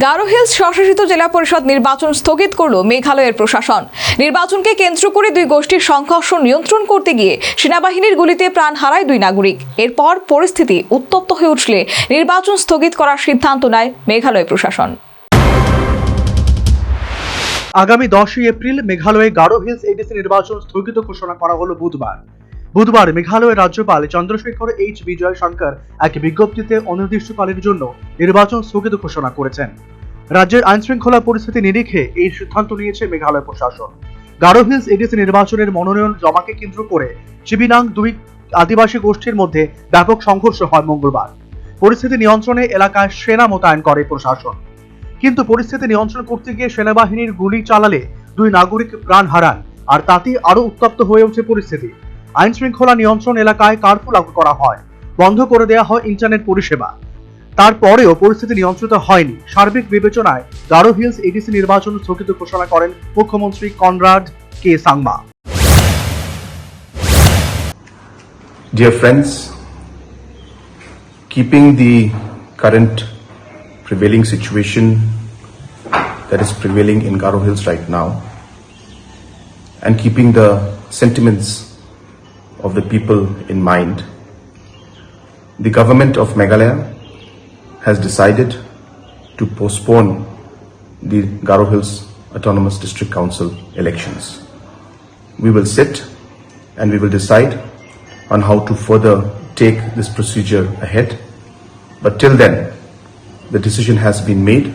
Garo hills স্বশাসিত জেলা পরিষদ নির্বাচন স্থগিত করল মেঘালয়ের প্রশাসন। নির্বাচনকে কেন্দ্র করে দুই গোষ্ঠীর সংঘর্ষ নিয়ন্ত্রণ করতে গিয়ে সেনাবাহিনীর গুলিতে প্রাণ হারায় দুই নাগরিক। এরপর পরিস্থিতি উত্তপ্ত হয়ে উঠলে নির্বাচন স্থগিত করার সিদ্ধান্ত নেয় মেঘালয় প্রশাসন। আগামী 10 এপ্রিল মেঘালয়ে গারো হিলস এডিসি নির্বাচন স্থগিত ঘোষণা করা হলো বুধবার মেঘালয়ের রাজ্যপাল চন্দ্রশেখর এইচ বিজয় শঙ্কর এক বিজ্ঞপ্তিতে অনির্দিষ্টকালের জন্য নির্বাচন স্থগিত ঘোষণা করেছেন। রাজ্যের আইনশৃঙ্খলা পরিস্থিতি নিরিখে এই সিদ্ধান্ত নিয়েছে মেঘালয় প্রশাসন। গারো হিলস এডিসি নির্বাচনের মনোনয়ন জমাকে কেন্দ্র করে চিবিনাং দুই আদিবাসী গোষ্ঠীর মধ্যে ব্যাপক সংঘর্ষ হয় মঙ্গলবার। পরিস্থিতি নিয়ন্ত্রণে এলাকায় সেনা মোতায়েন করে প্রশাসন, কিন্তু পরিস্থিতি নিয়ন্ত্রণ করতে গিয়ে সেনাবাহিনীর গুলি চালালে দুই নাগরিক প্রাণ হারান, আর তাতেই আরো উত্তপ্ত হয়ে ওঠে পরিস্থিতি। আইন শৃঙ্খলা নিয়ন্ত্রণ এলাকায় কারফিউ লাগু করা হয়, বন্ধ করে দেওয়া হয় ইন্টারনেট পরিষেবা। তারপরেও পরিস্থিতি নিয়ন্ত্রিত হয়নি। সার্বিক বিবেচনায় গারো হিলস এডিসি নির্বাচন স্থগিত ঘোষণা করেন মুখ্যমন্ত্রী কনরাড কে Sangma. Dear friends, keeping the current prevailing situation that is prevailing in Garo Hills right now, and keeping the sentiments of the people in mind, the government of Meghalaya has decided to postpone the Garo Hills Autonomous District Council elections. We will sit and we will decide on how to further take this procedure ahead, but till then the decision has been made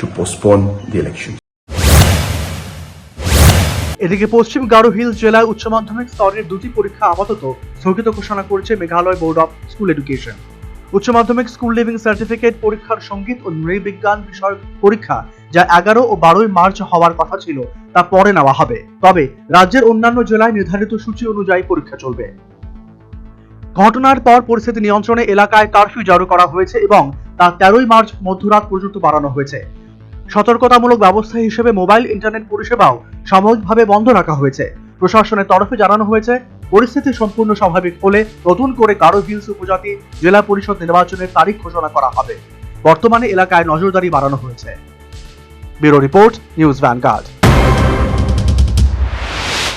to postpone the election. এদিকে পশ্চিম Garo hills জেলায় উচ্চ মাধ্যমিক স্তরের দুটি পরীক্ষা আপাতত স্থগিত ঘোষণা করেছে Meghalaya board of school education. উচ্চ মাধ্যমিক স্কুল লিভিং সার্টিফিকেট পরীক্ষার সঙ্গীত ও নৃবিজ্ঞান বিষয়ক পরীক্ষা, যা 11 ও 12 মার্চ হওয়ার কথা ছিল, তা পরে নেওয়া হবে। তবে রাজ্যের অন্যান্য জেলায় নির্ধারিত সূচি অনুযায়ী পরীক্ষা চলবে। ঘটনার পর পরিস্থিতি নিয়ন্ত্রণে এলাকায় কারফিউ জারি করা হয়েছে এবং তা 13 মার্চ মধ্যরাত পর্যন্ত বাড়ানো হয়েছে। সতর্কতামূলক ব্যবস্থা হিসেবে মোবাইল ইন্টারনেট পরিষেবাও সাময়িকভাবে বন্ধ রাখা হয়েছে। প্রশাসনের তরফে জানানো হয়েছে, পরিস্থিতি সম্পূর্ণ স্বাভাবিক হলে নতুন করে গারো হিলস উপজাতি জেলা পরিষদ নির্বাচনের তারিখ ঘোষণা করা হবে। বর্তমানে এলাকায় নজরদারি বাড়ানো হয়েছে। Bureau report, news vanguard.